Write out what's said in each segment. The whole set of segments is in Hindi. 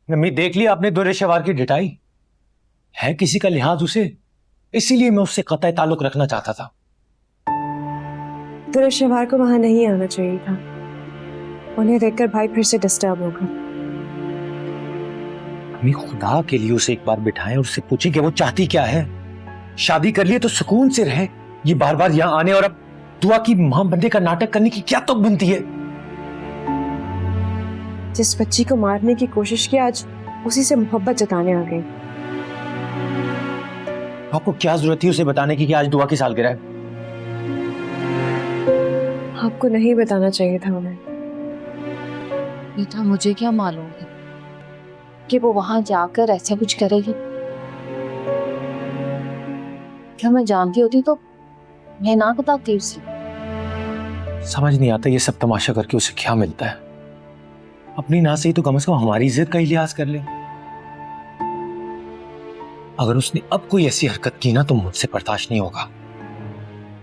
मम्मी देख लिया आपने दुर्रे शवार की ढिठाई, है किसी का लिहाज उसे, इसीलिए मैं उससे कतई ताल्लुक रखना चाहता था। दुर्रे शवार को वहां नहीं आना चाहिए था, उन्हें देखकर भाई फिर से डिस्टर्ब होगा। मम्मी खुदा के लिए उसे एक बार बिठाएं और उससे पूछें कि वो चाहती क्या है। शादी कर लिए तो सुकून से रहे, ये बार बार यहाँ आने और अब दुआ की मां बनने का नाटक करने की क्या तुक बनती है। जिस बच्ची को मारने की कोशिश की, आज उसी से मोहब्बत जताने आ गई। आपको क्या जरूरत थी उसे बताने की कि आज दुआ की सालगिरह है? आपको नहीं बताना चाहिए था उन्हें। बेटा मुझे क्या मालूम है कि वो वहां जाकर ऐसा कुछ करेगी। क्या मैं जानती होती तो मैं ना बताती उसे। समझ नहीं आता ये सब तमाशा करके उसे क्या मिलता है। अपनी ना सही तो कम से कम हमारी इज्जत का ही लिहाज कर ले। अगर उसने अब कोई ऐसी हरकत की ना तो मुझसे बर्दाश्त नहीं होगा।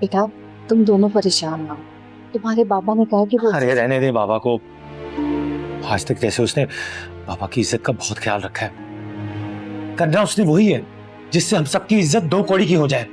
बेटा तुम दोनों परेशान ना हो, तुम्हारे बाबा ने कहा कि वो अरे रहने दे बाबा को, आज तक जैसे उसने बाबा की इज्जत का बहुत ख्याल रखा है। करना उसने वही है जिससे हम सबकी इज्जत दो कौड़ी की हो जाए।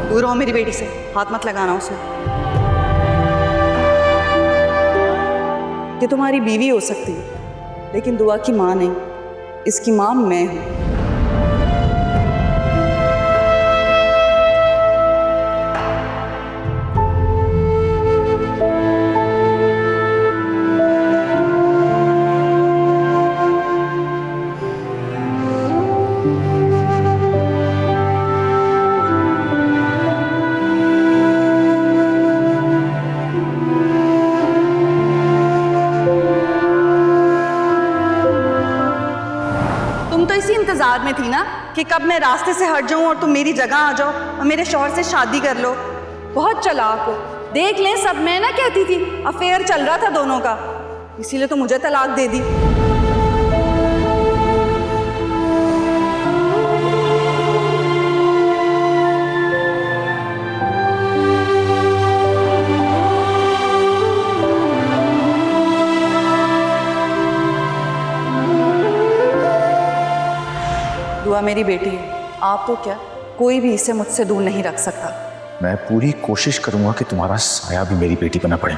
दूर रहो मेरी बेटी से, हाथ मत लगाना उसे। ये तुम्हारी बीवी हो सकती है लेकिन दुआ की माँ नहीं, इसकी माँ मैं हूं। इंतजार में थी ना कि कब मैं रास्ते से हट जाऊं और तुम मेरी जगह आ जाओ और मेरे शौहर से शादी कर लो। बहुत चालाक हो, देख ले सब मैं ना कहती थी, अफेयर चल रहा था दोनों का, इसीलिए तो मुझे तलाक दे दी। दुआ मेरी बेटी है, आप तो क्या कोई भी इसे मुझसे दूर नहीं रख सकता। मैं पूरी कोशिश करूंगा कि तुम्हारा साया भी मेरी बेटी पर न पड़े।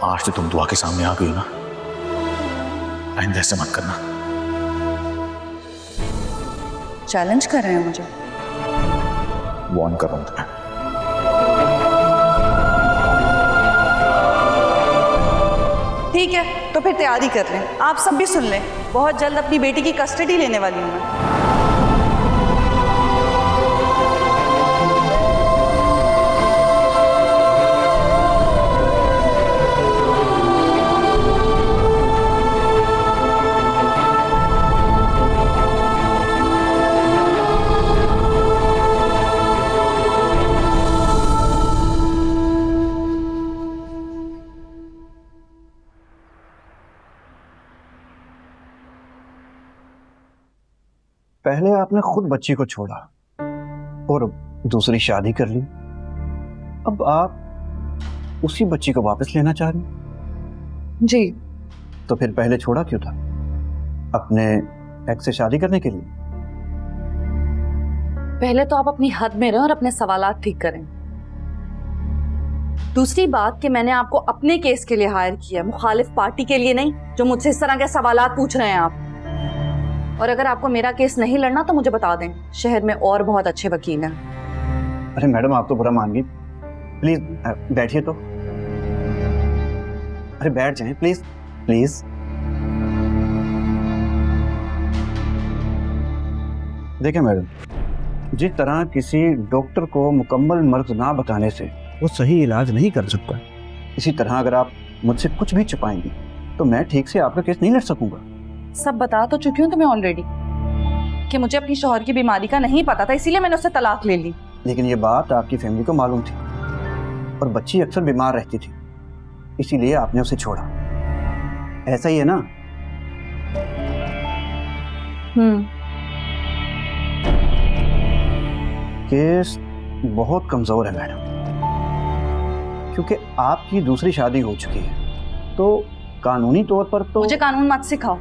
आज तो तुम दुआ के सामने आ गई हो ना, आइंदा ऐसे मत करना। चैलेंज कर रहे हैं मुझे? वार्न कर रहा हूं तुम्हें। ठीक है तो फिर तैयारी कर लें, आप सब भी सुन लें, बहुत जल्द अपनी बेटी की कस्टडी लेने वाली हूं मैं। पहले आपने खुद बच्ची को छोड़ा और दूसरी शादी कर ली, अब आप उसी बच्ची को वापस लेना चाह रही? जी। तो फिर पहले छोड़ा क्यों था? अपने एक्स से शादी करने के लिए? पहले तो आप अपनी हद में रहें और अपने सवालात ठीक करें। दूसरी बात कि मैंने आपको अपने केस के लिए हायर किया, मुखालिफ पार्टी के लिए नहीं, जो मुझसे इस तरह के सवालात पूछ रहे हैं आप। और अगर आपको मेरा केस नहीं लड़ना तो मुझे बता दें, शहर में और बहुत अच्छे वकील हैं। अरे मैडम, आप तो बुरा मान गई। प्लीज बैठिए तो। अरे बैठ जाएं प्लीज प्लीज। देखिए मैडम, जिस तरह किसी डॉक्टर को मुकम्मल मर्ज ना बताने से वो सही इलाज नहीं कर सकता, इसी तरह अगर आप मुझसे कुछ भी छुपाएंगी तो मैं ठीक से आपका केस नहीं लड़ सकूंगा। सब बता तो चुकी हूँ तुम्हें ऑलरेडी कि मुझे अपनी शौहर की बीमारी का नहीं पता था, इसीलिए मैंने उससे तलाक ले ली। लेकिन ये बात आपकी फैमिली को मालूम थी और बच्ची अक्सर बीमार रहती थी, इसीलिए आपने उसे छोड़ा। ऐसा ही है ना? केस बहुत कमजोर है मैडम, क्योंकि आपकी दूसरी शादी हो चुकी है, तो कानूनी तौर पर तो। मुझे कानून मत सिखाओ।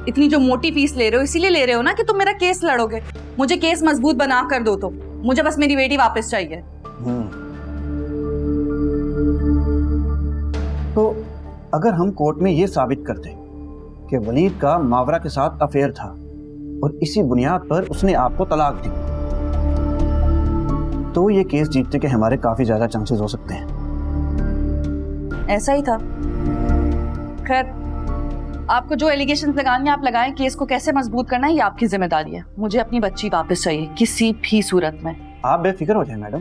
इतनी जो मोटी फीस ले रहे हो इसीलिए ले रहे हो ना कि तुम मेरा केस लड़ोगे। मुझे केस मजबूत बना कर दो, तो मुझे बस मेरी बेटी वापस चाहिए। तो अगर हम कोर्ट में ये साबित कर दें कि वलीद का मावरा के साथ अफेयर था और इसी बुनियाद पर उसने आपको तलाक दी, तो ये केस जीतने के हमारे काफी ज्यादा चांसेस हो सकते हैं। ऐसा ही था। खैर, आपको जो एलिगेशन लगाने आप लगाएं, केस को कैसे मजबूत करना है ये आपकी जिम्मेदारी है। मुझे अपनी बच्ची वापस चाहिए किसी भी सूरत में। आप बेफिक्र हो जाए मैडम,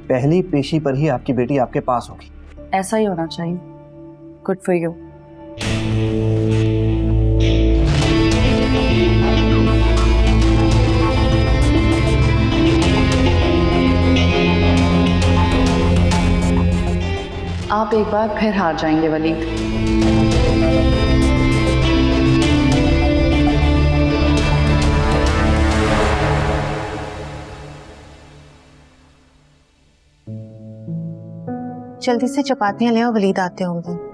पहली पेशी पर ही आपकी बेटी आपके पास होगी। ऐसा ही होना चाहिए। Good for you. आप एक बार फिर हार जाएंगे वलीद। जल्दी से चपातियां ले आओ, वलीद आते होंगे।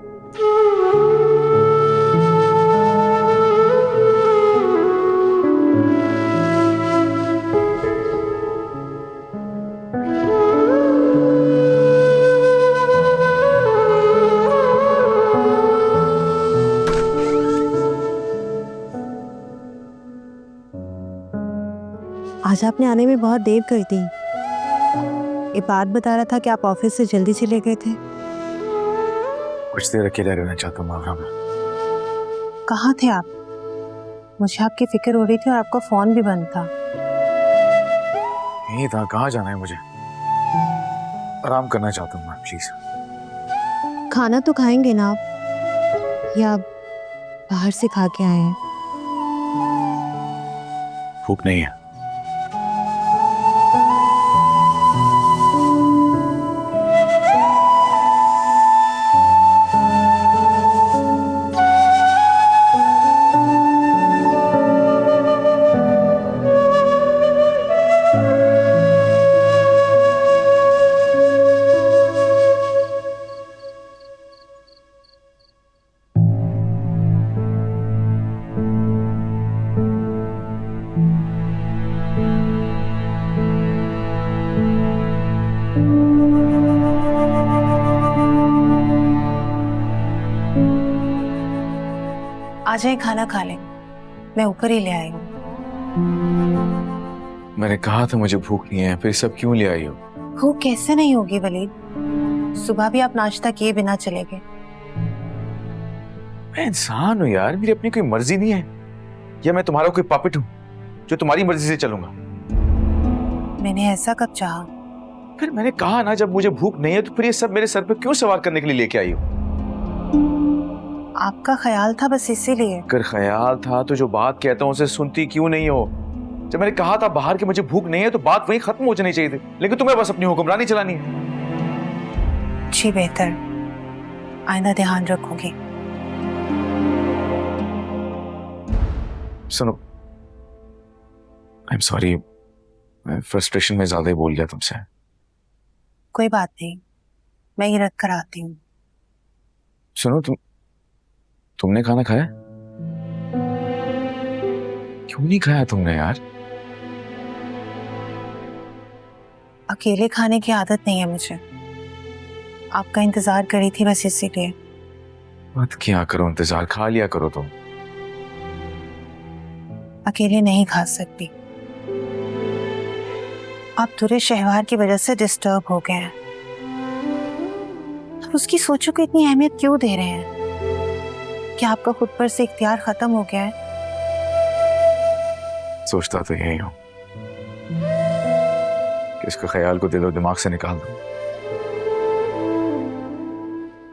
आज आपने आने में बहुत देर कर दी। ये बात बता रहा था कि आप ऑफिस से जल्दी चले गए थे। कुछ देर अकेले रहना चाहता हूँ मावरा में। कहाँ थे आप? मुझे आपकी फिक्र हो रही थी और आपका फोन भी बंद था। यही था, कहाँ जाना है मुझे? आराम करना चाहता हूँ मैं, प्लीज। खाना तो खाएंगे ना आप, या बाहर से खा के आए हैं? भूख नहीं है। आ जाए, खाना खा लें, मैं ऊपर ही ले आई हूँ। मैंने कहा था मुझे भूख नहीं है, फिर सब क्यों ले आई हो? भूख कैसे नहीं होगी वलीद? सुबह भी आप नाश्ता किए बिना चले गए। मैं इंसान हूँ यार, मेरी अपनी कोई मर्जी नहीं है, या मैं तुम्हारा कोई पपेट हूँ जो तुम्हारी मर्जी से चलूंगा? मैंने ऐसा कब चाहा? फिर मैंने कहा ना, जब मुझे भूख नहीं है तो फिर ये सब मेरे सर पे क्यों सवार करने के लिए लेके आई हो? आपका ख्याल था बस, इसीलिए। अगर ख्याल था तो जो बात कहता हूँ उसे सुनती क्यों नहीं हो? जब मैंने कहा था बाहर की मुझे भूख नहीं है तो बात वहीं खत्म हो जानी चाहिए थी, लेकिन तुम्हें बस अपनी हुक्मरानी चलानी है। जी बेहतर, आइंदा ध्यान रखूंगी। सुनो, आई एम सॉरी, मैं फ्रस्ट्रेशन में ज्यादा ही बोल गया तुमसे। कोई बात नहीं, मैं ये रख कर आती हूँ। सुनो, तुमने खाना खाया? क्यों नहीं खाया तुमने यार? अकेले खाने की आदत नहीं है मुझे। आपका इंतजार करी थी बस इसीलिए। मत क्या करो इंतजार, खा लिया करो तुम। अकेले नहीं खा सकती। आप दूरे शहवार की वजह से डिस्टर्ब हो गए हैं। आप उसकी सोचों को इतनी अहमियत क्यों दे रहे हैं? क्या आपका खुद पर से इख्तियार खत्म हो गया है? सोचता तो यही हूं कि इसके ख्याल को दिलो दिमाग से निकाल दूं,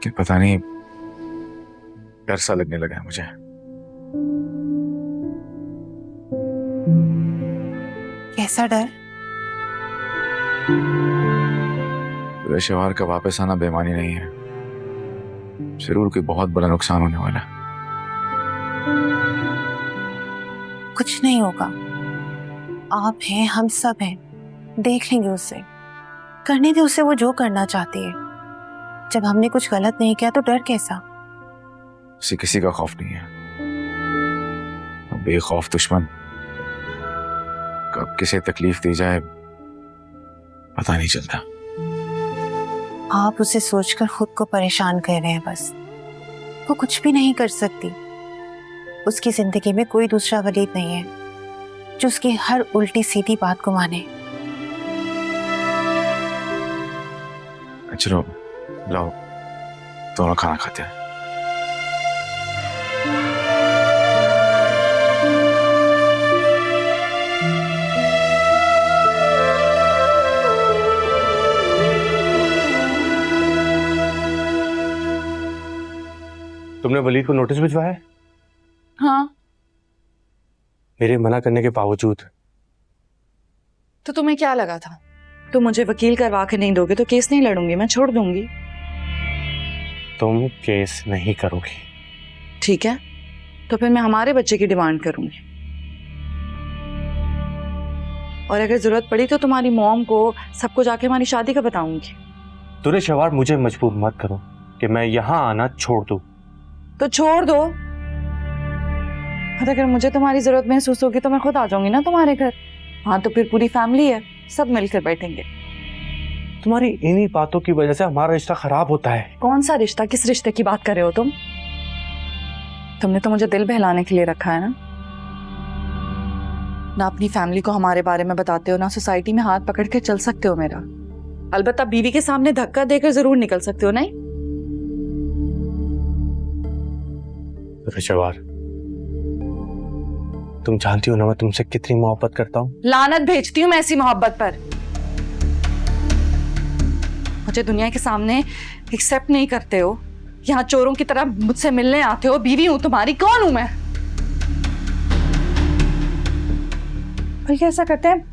कि पता नहीं डर सा लगने लगा है मुझे। कैसा डर? पेशेवर का वापस आना बेमानी नहीं है, जरूर कोई बहुत बड़ा नुकसान होने वाला है। कुछ नहीं होगा। आप हैं, हम सब हैं, देख लेंगे उसे। करने दे उसे वो जो करना चाहती है। जब हमने कुछ गलत नहीं किया तो डर कैसा? उसे किसी का खौफ नहीं है। बेखौफ दुश्मन कब किसे तकलीफ दी जाए पता नहीं चलता। आप उसे सोचकर खुद को परेशान कर रहे हैं बस। वो कुछ भी नहीं कर सकती। उसकी जिंदगी में कोई दूसरा वलीद नहीं है जो उसकी हर उल्टी सीधी बात को माने। चलो लाओ दोनों खाना खाते हैं। तुमने वलीद को नोटिस भिजवाया है? हाँ। मेरे मना करने के बावजूद। तो तुम्हें क्या लगा था? तुम मुझे वकील करवा के नहीं दोगे तो केस नहीं लड़ूंगी, मैं छोड़ दूंगी। तुम केस नहीं करोगी? ठीक है, तो फिर मैं हमारे बच्चे की डिमांड करूंगी। और अगर जरूरत पड़ी तो तुम्हारी मॉम को सबको जाके हमारी शादी का बताऊंगी। तुरे शवार मुझे मजबूर मत करो कि मैं यहाँ आना छोड़ दूं। तो छोड़ दो। और अगर मुझे तुम्हारी जरूरत महसूस होगी तो मैं खुद आ जाऊंगी ना तुम्हारे घर। हाँ, तो फिर पूरी फैमिली है, सब मिलकर बैठेंगे। तुम्हारी इन्हीं बातों की वजह से हमारा रिश्ता खराब होता है। कौन सा रिश्ता? किस रिश्ते की बात कर रहे हो तुम? तुमने तो मुझे दिल बहलाने के लिए रखा है ना। ना अपनी फैमिली को हमारे बारे में बताते हो, ना सोसाइटी में हाथ पकड़ के चल सकते हो मेरा। अलबत्ता बीवी के सामने धक्का देकर जरूर निकल सकते हो, नहीं? शवार, तुम जानती हो ना मैं तुमसे कितनी मोहब्बत करता हूँ। लानत भेजती हूँ मैं ऐसी मोहब्बत पर। मुझे दुनिया के सामने एक्सेप्ट नहीं करते हो, यहाँ चोरों की तरह मुझसे मिलने आते हो। बीवी हूं तुम्हारी, कौन हूं मैं? भाई कैसा करते हैं?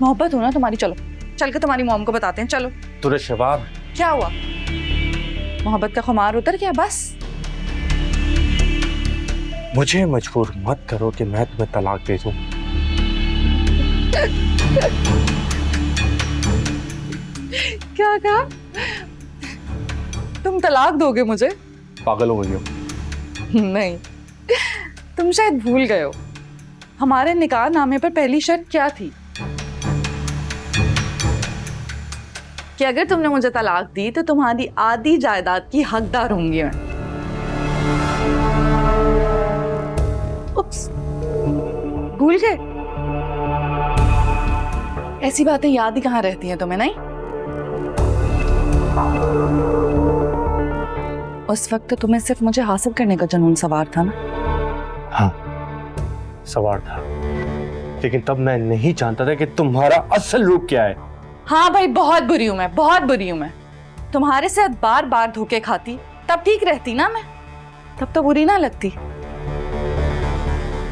मोहब्बत हो ना तुम्हारी, चलो चल के तुम्हारी मॉम को बताते हैं। चलो। तुरे शवार, क्या हुआ? मोहब्बत का खुमार उतर गया बस? मुझे मजबूर मत करो कि मैं तुम्हें तलाक दे दूं। क्या कहा? तुम तलाक दोगे मुझे? पागल हो गई हो? नहीं, तुम शायद भूल गए हो हमारे निकाह नामे पर पहली शर्त क्या थी? कि अगर तुमने मुझे तलाक दी तो तुम्हारी आधी जायदाद की हकदार होंगी मैं। उप्स, भूल गए? ऐसी बातें याद ही कहाँ रहती हैं तुम्हें, नहीं? उस वक्त तो तुम्हें सिर्फ मुझे हासिल करने का जुनून सवार था ना? हाँ, सवार था, लेकिन तब मैं नहीं जानता था कि तुम्हारा असल रूप क्या है। हाँ भाई, बहुत बुरी हूं मैं, बहुत बुरी हूं मैं। तुम्हारे साथ बार बार धोखे खाती तब ठीक रहती ना मैं, तब तो बुरी ना लगती।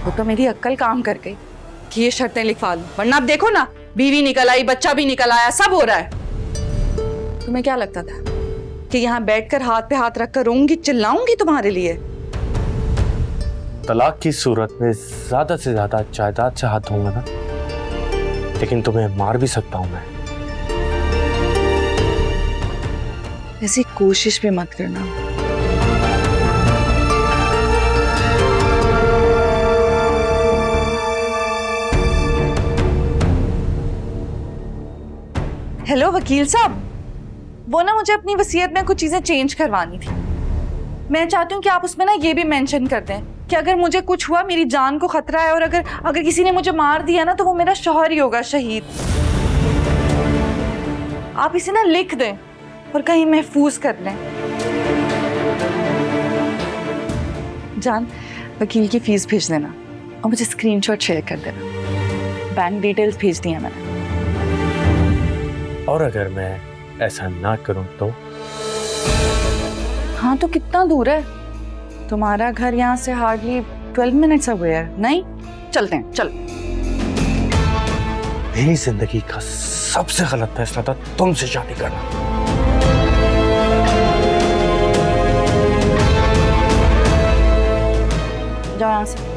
वो तो मेरी अक्ल काम कर गई कि ये शर्तें लिखवा लूं, वरना अब देखो ना, बीवी निकल आई, बच्चा भी निकल आया, सब हो रहा है। तुम्हें क्या लगता था कि यहाँ बैठकर हाथ पे हाथ रखकर रोऊंगी, चिल्लाऊंगी तुम्हारे लिए? तलाक की सूरत में ज्यादा से ज्यादा जायदाद से हाथ धोऊंगा ना, लेकिन तुम्हें मार भी सकता हूं मैं। ऐसी कोशिश भी मत करना। हेलो वकील साहब, वो ना मुझे अपनी वसीयत में कुछ चीजें चेंज करवानी थी। मैं चाहती हूँ कि आप उसमें ना ये भी मेंशन कर दें कि अगर मुझे कुछ हुआ, मेरी जान को खतरा है, और अगर किसी ने मुझे मार दिया ना, तो वो मेरा शौहर ही होगा शहीद। आप इसे ना लिख दें और कहीं महफूज कर लें। जान, वकील की फीस भेज देना और मुझे स्क्रीनशॉट शेयर कर देना। बैंक डिटेल्स भेज दी हैं मैंने। और अगर मैं ऐसा ना करूं तो? हाँ, तो कितना दूर है? तुम्हारा घर यहाँ से हार्डली 12 मिनट्स अवे है। नहीं, चलते हैं, चल। मेरी जिंदगी का सबसे गलत फैसला था तुमसे शादी करना। जाओ यहाँ से।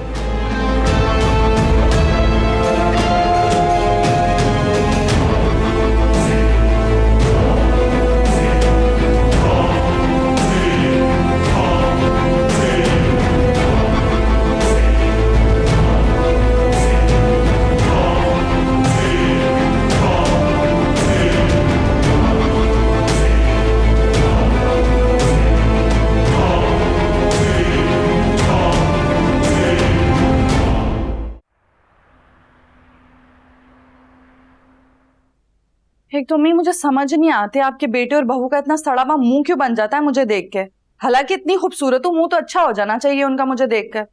एक तो मुझे समझ नहीं आते, आपके बेटे और बहू का इतना सड़ा हुआ मुंह क्यों बन जाता है मुझे देख के। हालांकि इतनी खूबसूरत हो, मुंह तो अच्छा हो जाना चाहिए उनका मुझे देख कर।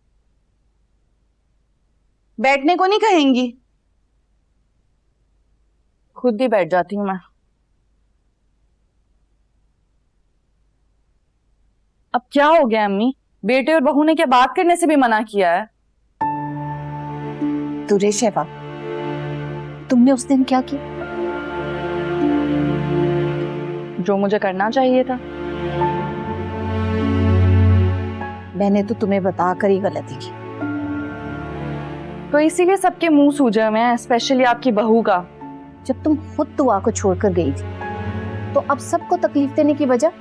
बैठने को नहीं कहेंगी? खुद ही बैठ जाती हूँ मैं। अब क्या हो गया अम्मी? बेटे और बहू ने क्या बात करने से भी मना किया है? तुरे शेवा, तुमने उस दिन क्या किया? जो मुझे करना चाहिए था। मैंने तो तुम्हें बताकर ही गलती की। तो इसीलिए सबके मुंह सूजे हुए हैं, स्पेशली आपकी बहू का। जब तुम खुद दुआ को छोड़कर गई थी, तो अब सबको तकलीफ देने की वजह?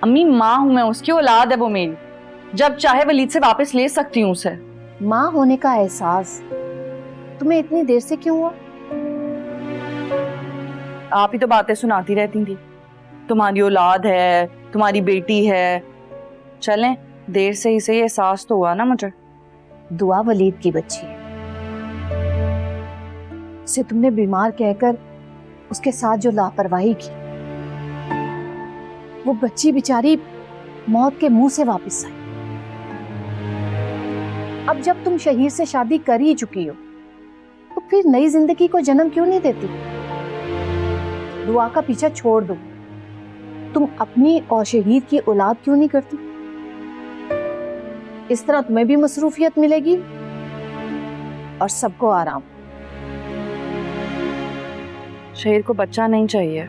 अम्मी, माँ हूं मैं, उसकी औलाद है वो मेरी। जब चाहे वलीद से वापस ले सकती हूँ उसे। माँ होने का एहसास तुम्हें इतनी देर से क्यों हुआ? आप ही तो बातें सुनाती रहती थी, तुम्हारी औलाद है, तुम्हारी बेटी है। चलें, देर से ही सही एहसास तो हुआ ना मुझे। दुआ वलीद की बच्ची है, उसे तुमने बीमार कहकर उसके साथ जो लापरवाही की, वो बच्ची बेचारी मौत के मुंह से वापस आई। अब जब तुम शहीर से शादी कर ही चुकी हो, तो फिर नई जिंदगी को जन्म क्यों नहीं देती? दुआ का पीछा छोड़ दो। तुम अपनी और शहीद की औलाद क्यों नहीं करती? इस तरह तुम्हें भी मसरूफियत मिलेगी और सबको आराम। शहीद को बच्चा नहीं चाहिए।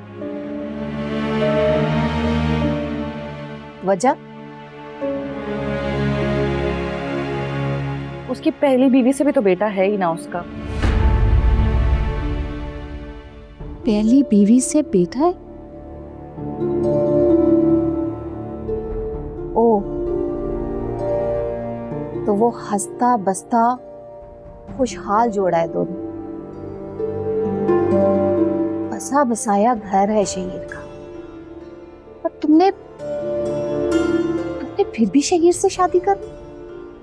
वजह? उसकी पहली बीवी से भी तो बेटा है ही ना उसका। पहली बीवी से बेटा है? ओ, तो वो हंसता बसता खुशहाल जोड़ा है दोनों। बसा बसाया घर है शहीर का, पर तुमने फिर भी शहीर से शादी कर?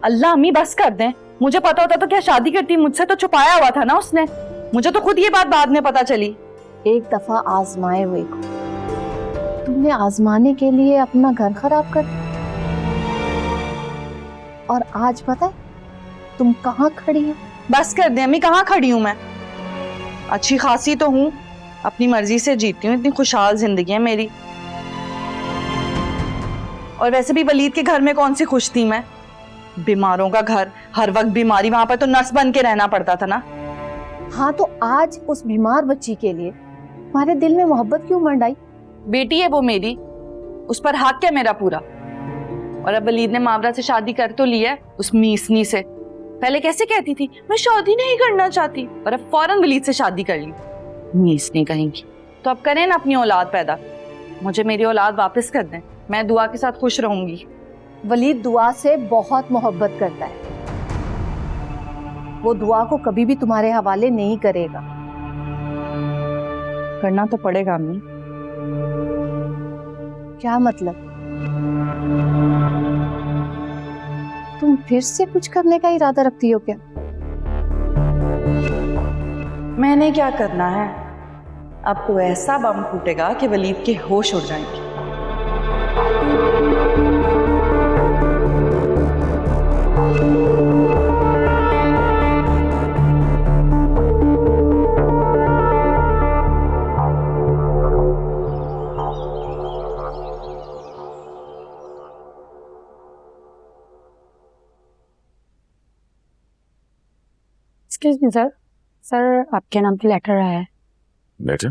अल्लाह अम्मी बस कर दें। मुझे पता होता तो क्या शादी करती? मुझसे तो छुपाया हुआ था ना उसने। मुझे तो खुद ये बात बाद में पता चली। एक दफा आजमाए हुए को तुमने आजमाने के लिए अपना घर खराब कर दिया, और आज पता है तुम कहाँ खड़ी हो? बस कर दे अम्मी, कहाँ खड़ी हूँ मैं? अच्छी खासी तो हूँ, अपनी मर्जी से जीती हूँ, इतनी खुशहाल जिंदगी है मेरी। और वैसे भी वलीद के घर में कौन सी खुश थी मैं? बीमारों का घर, हर वक्त बीमारी, वहां पर तो नर्स बन के रहना पड़ता था ना। हाँ, तो आज उस बीमार बच्ची के लिए तुम्हारे दिल में मोहब्बत क्यों मंडाई? बेटी है वो मेरी, उस पर हक है मेरा पूरा। और अब वलीद ने मावरा से शादी कर तो ली है, उस मीसनी से। पहले कैसे कहती थी मैं शादी नहीं करना चाहती, और अब फौरन वलीद से शादी कर ली। मीसनी कहेंगी। तो अब करें ना अपनी औलाद पैदा। मुझे मेरी औलाद वापस कर दें, मैं दुआ के साथ खुश रहूंगी। वलीद दुआ से बहुत मोहब्बत करता है, वो दुआ को कभी भी तुम्हारे हवाले नहीं करेगा। करना तो पड़ेगा अम्मी। क्या मतलब? तुम फिर से कुछ करने का इरादा रखती हो क्या? मैंने क्या करना है? अब तो ऐसा बम फूटेगा कि वलीद के होश उड़ जाएंगे। एक्सक्यूज मी सर, आपके नाम पे लेटर आया है। लेटर?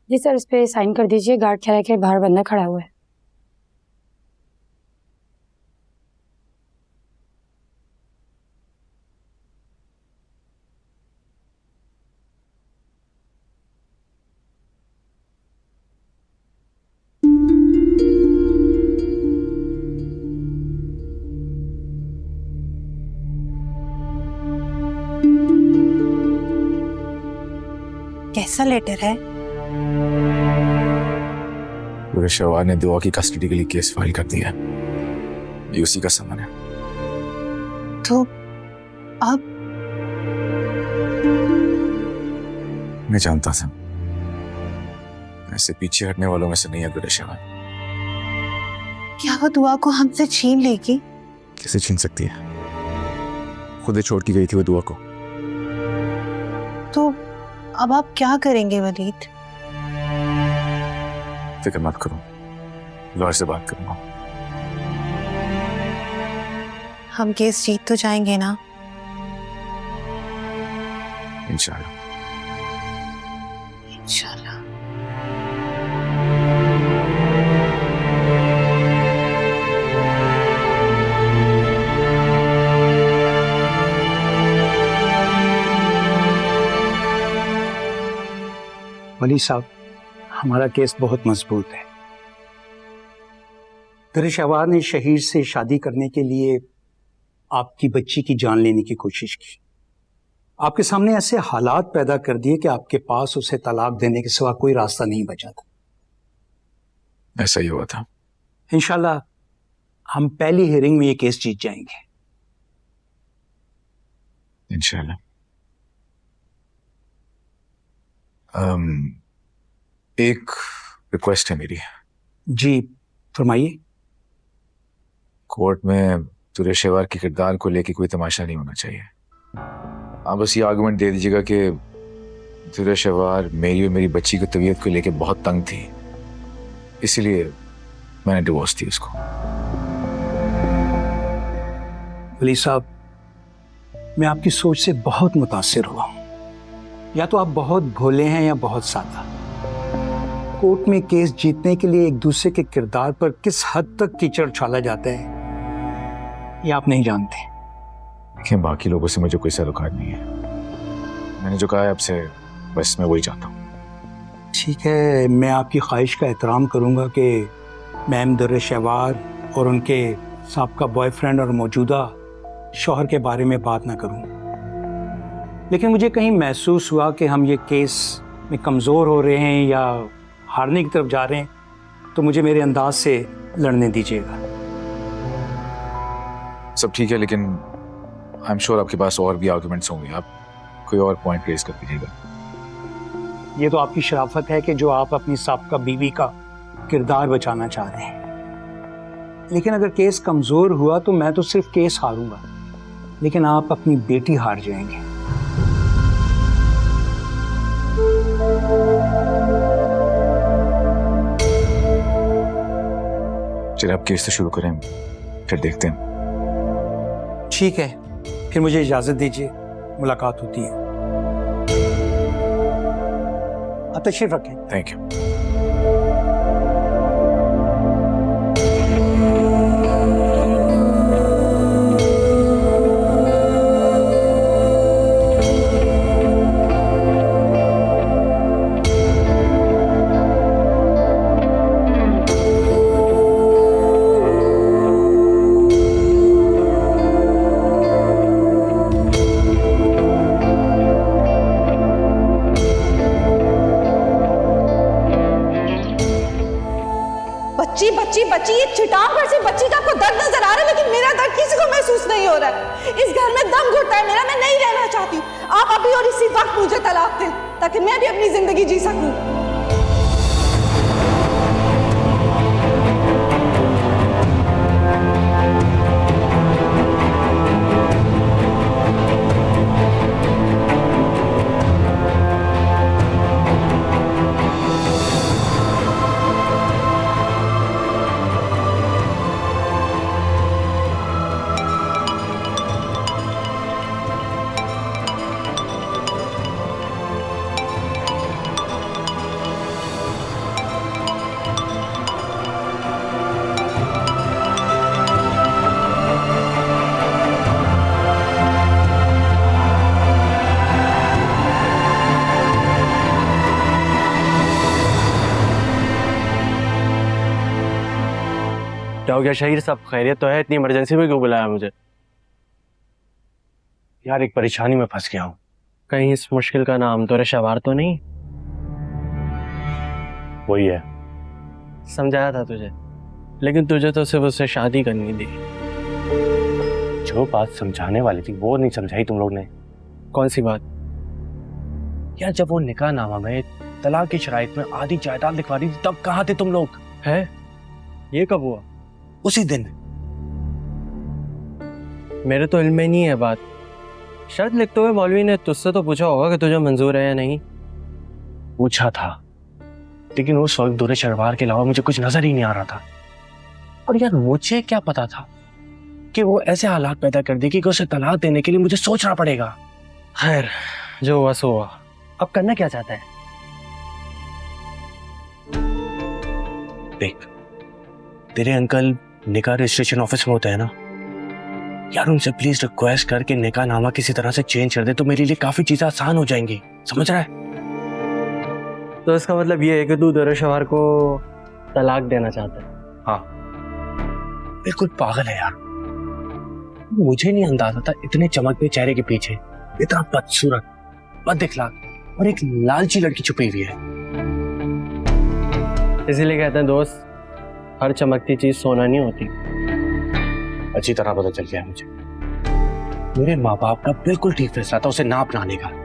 जी सर, इस पे साइन कर दीजिए। गार्ड कह रहा है कि बाहर बंदा खड़ा हुआ है। कैसा लेटर है? पूरे शवार ने दुआ की कस्टडी के लिए केस फाइल कर दिया। ये उसी का सामान है। तो अब मैं जानता था ऐसे पीछे हटने वालों में से नहीं है गुरेश शवार। क्या वो दुआ को हमसे छीन लेगी? कैसे छीन सकती है? खुद ही छोड़ के गई थी वो दुआ को। तो अब आप क्या करेंगे वलीद? फिक्र मत करो, लॉयर से बात करूंगा। हम केस जीत तो जाएंगे ना? इंशाल्लाह। इंशाल्लाह। वली साहब, हमारा केस बहुत मजबूत है। गुरेश शवार ने शहीर से शादी करने के लिए आपकी बच्ची की जान लेने की कोशिश की। आपके सामने ऐसे हालात पैदा कर दिए कि आपके पास उसे तलाक देने के सिवा कोई रास्ता नहीं बचा था। ऐसा ही हुआ था। इंशाल्लाह हम पहली हियरिंग में ये केस जीत जाएंगे। इंशाल्लाह। एक रिक्वेस्ट है मेरी। जी फरमाइए। कोर्ट में तुरे शेवार के किरदार को लेके कोई तमाशा नहीं होना चाहिए। आप बस ये आर्गुमेंट दे दीजिएगा कि तुरे शेवार मेरी और मेरी बच्ची की तबीयत को लेके बहुत तंग थी, इसलिए मैंने डिवोर्स दी उसको। वली साहब, मैं आपकी सोच से बहुत मुतासिर हुआ हूं। या तो आप बहुत भोले हैं या बहुत सादा। कोर्ट में केस जीतने के लिए एक दूसरे के किरदार पर किस हद तक कीचड़ उछाला जाता है, ये आप नहीं जानते। देखिए, बाकी लोगों से मुझे कोई सरोकार नहीं है। मैंने जो कहा है आपसे, बस मैं वही चाहता हूँ। ठीक है, मैं आपकी ख्वाहिश का एहतराम करूंगा कि मैम दुर्रे शवार और उनके साबका बॉयफ्रेंड और मौजूदा शौहर के बारे में बात ना करूं। लेकिन मुझे कहीं महसूस हुआ कि हम ये केस में कमज़ोर हो रहे हैं या हारने की तरफ जा रहे हैं, तो मुझे मेरे अंदाज से लड़ने दीजिएगा। सब ठीक है, लेकिन आई एम श्योर आपके पास और भी आर्गुमेंट्स होंगे। आप कोई और पॉइंट रेज कर दीजिएगा। ये तो आपकी शराफत है कि जो आप अपनी साबका बीवी का किरदार बचाना चाह रहे हैं। लेकिन अगर केस कमज़ोर हुआ तो मैं तो सिर्फ केस हारूंगा, लेकिन आप अपनी बेटी हार जाएंगे। चलिए आप केस से शुरू करें, फिर देखते हैं। ठीक है, फिर मुझे इजाजत दीजिए, मुलाकात होती है। आप तशरीफ रखें। Thank you. बच्ची बच्ची, ये चिटांग भर से बच्ची का आपको दर्द नजर आ रहा है, लेकिन मेरा दर्द किसी को महसूस नहीं हो रहा है। इस घर में दम घुटता है मेरा, मैं नहीं रहना चाहती। आप अभी और इसी वक्त मुझे तलाक दें ताकि मैं भी अपनी जिंदगी जी सकूं। क्या हो गया शहीर साहब, खैरियत तो है? इतनी इमरजेंसी में क्यों बुलाया मुझे? यार एक परेशानी में फंस गया हूं। कहीं इस मुश्किल का नाम तो शवार तो नहीं? वही है। समझाया था तुझे, लेकिन तुझे तो सिर्फ उससे शादी करनी थी। जो बात समझाने वाली थी वो नहीं समझाई तुम लोग ने। कौन सी बात? यार जब वो निकाह नामा में तलाक की शराइत में आधी जायदाद लिखवा दी थी तब कहाँ थे तुम लोग? है ये कब हुआ? उसी दिन। मेरे तो इल्म में नहीं है बात। शर्त लिखते हुए मौलवी ने तुझसे तो पूछा होगा कि तुझे मंजूर है या नहीं? पूछा था, लेकिन उस वक्त दूर शलवार के अलावा मुझे कुछ नजर ही नहीं आ रहा था। और यार मुझे क्या पता था कि वो ऐसे हालात पैदा कर देगी कि उसे तलाक देने के लिए मुझे सोचना पड़ेगा। खैर, जो हुआ सो हुआ। अब करना क्या चाहता है? देख, तेरे अंकल निकाह रजिस्ट्रेशन ऑफिस में होते हैं ना, यार उनसे प्लीज रिक्वेस्ट करके निकाह नामा किसी तरह से चेंज कर दे तो मेरे लिए काफी चीजें आसान हो जाएंगी। समझ रहा है? तो इसका मतलब ये है कि तू दरशवार को तलाक देना चाहता है? हाँ, बिल्कुल पागल है यार। मुझे नहीं अंदाजा था इतने चमकते चेहरे के पीछे इतना बदसूरत, बदअखलाक और एक लालची लड़की छुपी हुई है। इसीलिए कहते हैं दोस्त, हर चमकती चीज सोना नहीं होती। अच्छी तरह पता चल गया मुझे। मेरे माँ बाप का बिल्कुल ठीक फैसला था उसे ना अपनाने का।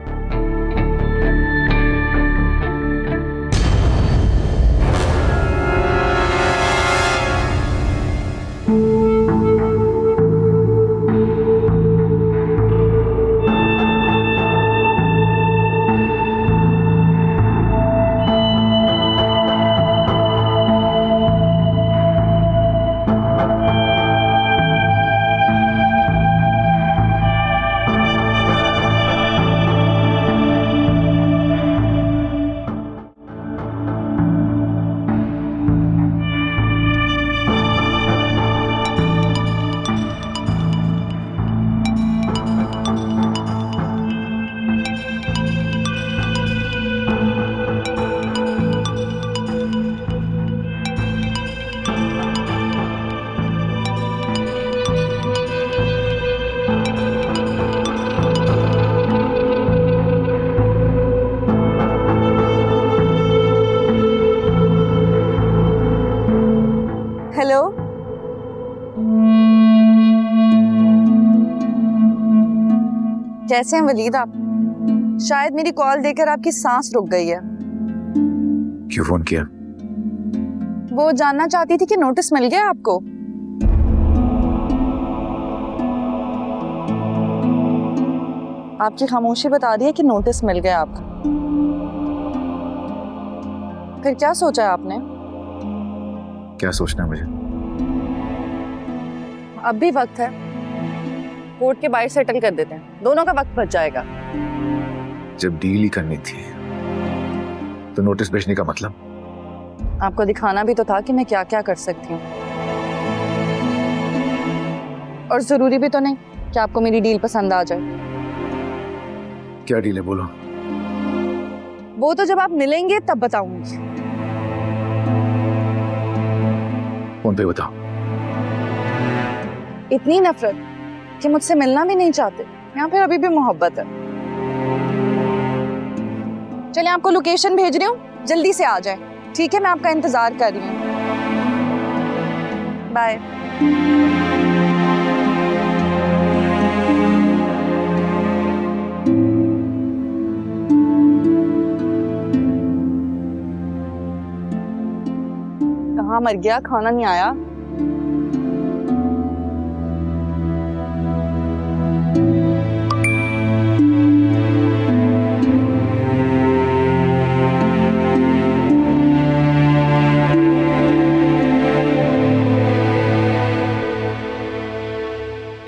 हेलो, कैसे हैं वलीद आप? शायद मेरी कॉल देकर आपकी सांस रुक गई है। क्यों फोन किया? वो जानना चाहती थी कि नोटिस मिल गया आपको। आपकी खामोशी बता दी है कि नोटिस मिल गया आपका। फिर क्या सोचा है आपने? क्या सोचना है मुझे? अब भी वक्त है, कोर्ट के बाहर सेटल कर देते हैं, दोनों का वक्त बच जाएगा। जब डील ही करनी थी तो नोटिस भेजने का मतलब? आपको दिखाना भी तो था कि मैं क्या क्या कर सकती हूँ, और जरूरी भी तो नहीं कि आपको मेरी डील पसंद आ जाए। क्या डील है बोलो? वो तो जब आप मिलेंगे तब बताऊंगी। फोन पे बताओ। इतनी नफरत कि मुझसे मिलना भी नहीं चाहते, या फिर अभी भी मोहब्बत है? चलिए आपको लोकेशन भेज रही हूँ, जल्दी से आ जाए। ठीक है, मैं आपका इंतजार कर रही हूँ। बाय। कहाँ मर गया, खाना नहीं आया?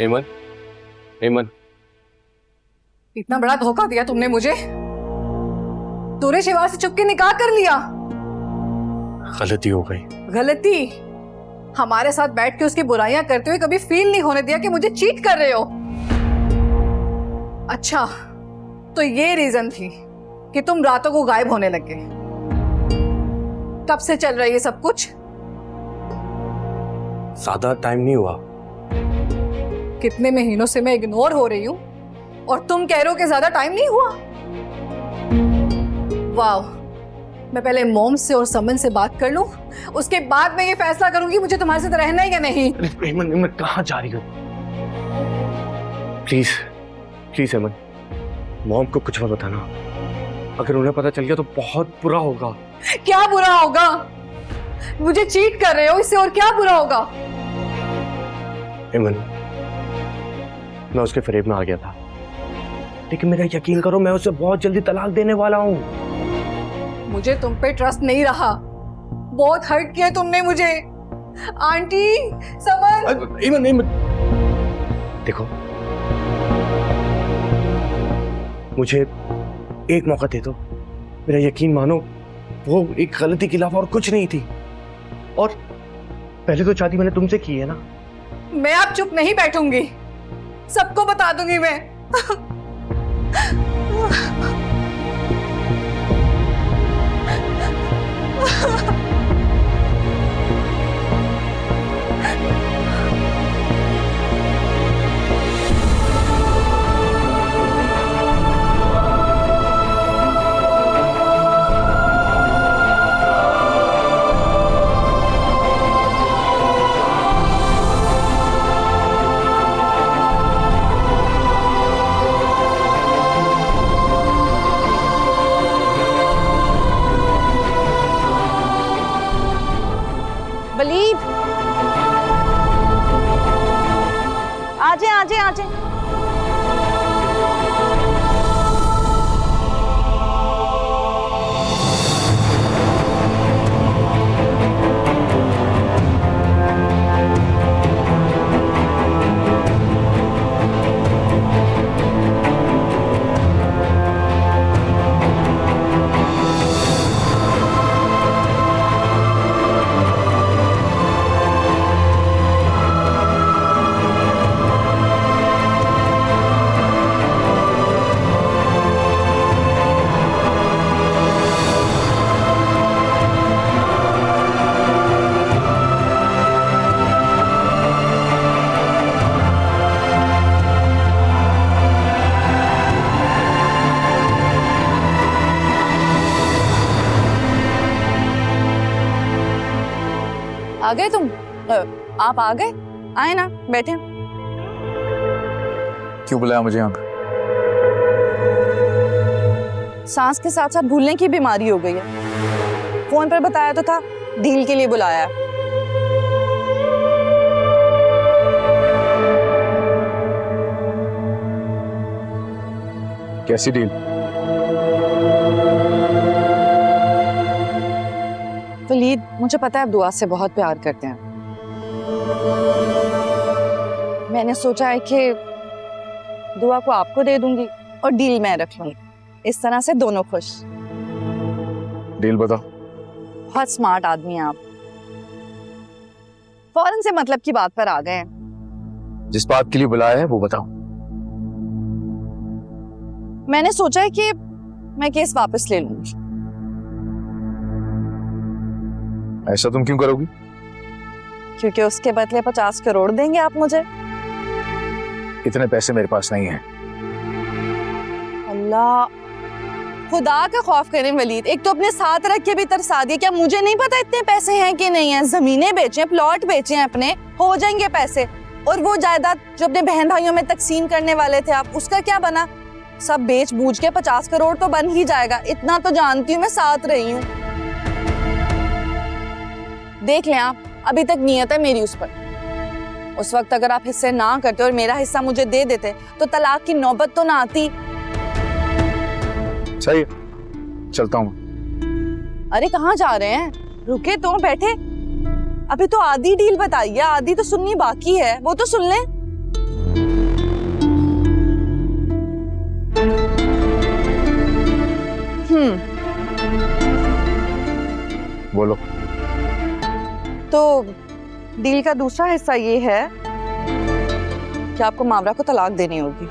हेमन, हेमन, इतना बड़ा धोखा दिया तुमने मुझे। तूने शिवा से चुपके निकाह कर लिया। गलती हो गई। गलती? हमारे साथ बैठ के उसकी बुराइयां करते हुए कभी फील नहीं होने दिया कि मुझे चीट कर रहे हो। अच्छा, तो ये रीजन थी कि तुम रातों को गायब होने लगे। कब से चल रहा है ये सब कुछ? ज्यादा टाइम नहीं हुआ। कितने महीनों से मैं इग्नोर हो रही हूँ और तुम कह रहे हो कि ज्यादा टाइम नहीं हुआ। वाह, मैं पहले मोम से और समन से बात कर लूं, उसके बाद मैं ये फैसला करूंगी मुझे तुम्हारे साथ रहना है या नहीं। हेमन, हेमन कहाँ जा रही हो? प्लीज प्लीज हेमन, मॉम को कुछ मत बताना। अगर उन्हें पता चल गया तो बहुत बुरा होगा। क्या बुरा होगा? मुझे चीट कर रहे हो, इससे और क्या बुरा होगा? हेमन, मैं उसके फरेब में आ गया था, लेकिन मेरा यकीन करो मैं उसे बहुत जल्दी तलाक देने वाला हूँ। मुझे तुम पे ट्रस्ट नहीं रहा। बहुत हर्ट किया तुमने मुझे। आंटी, समन। हेमन, हेमन, देखो मुझे एक मौका दे दो। मेरा यकीन मानो, वो एक गलती के अलावा और कुछ नहीं थी। और पहले तो शादी मैंने तुमसे की है ना। मैं अब चुप नहीं बैठूंगी, सबको बता दूंगी मैं। वलीद, आजे आजे आजे। आ गए तुम? आप आ गए? आए ना, बैठे। क्यों बुलाया मुझे यहाँ पे? सांस के साथ साथ भूलने की बीमारी हो गई है। फोन पर बताया तो था, डील के लिए बुलाया है। कैसी डील? वलीद, मुझे पता है आप दुआ से बहुत प्यार करते हैं। मैंने सोचा है कि दुआ को आपको दे दूंगी और डील मैं रख लूंगी। इस तरह से दोनों खुश। डील बताओ। बहुत स्मार्ट आदमी हैं आप। फौरन से मतलब की बात पर आ गए हैं। जिस बात के लिए बुलाया है वो बताओ। मैंने सोचा है कि मैं केस वापस ले लूंगी। ऐसा तुम क्यों करोगी? क्योंकि उसके बदले 50 करोड़ देंगे आप मुझे। इतने पैसे मेरे पास नहीं है। अल्लाह, खुदा का खौफ करें वलीद, एक तो अपने साथ रख के भी तरसा दिया। क्या मुझे नहीं पता इतने पैसे हैं कि नहीं है? जमीनें बेचे, प्लॉट बेचे हैं अपने, हो जाएंगे पैसे। और वो जायदाद जो अपने बहन भाइयों में तकसीम करने वाले थे आप, उसका क्या बना? सब बेच बूझ के 50 करोड़ तो बन ही जाएगा, इतना तो जानती हूँ, मैं साथ रही हूँ। देख लें आप, अभी तक नियत है मेरी उस पर। उस वक्त अगर आप हिस्से ना करते और मेरा हिस्सा मुझे दे देते तो तलाक की नौबत तो ना आती। सही, चलता हूँ। अरे कहाँ जा रहे हैं? रुके तो, बैठे। अभी तो आधी डील बताइए, आधी तो सुननी बाकी है, वो तो सुन लें। बोलो। तो डील का दूसरा हिस्सा ये है कि आपको मावरा को तलाक देनी होगी।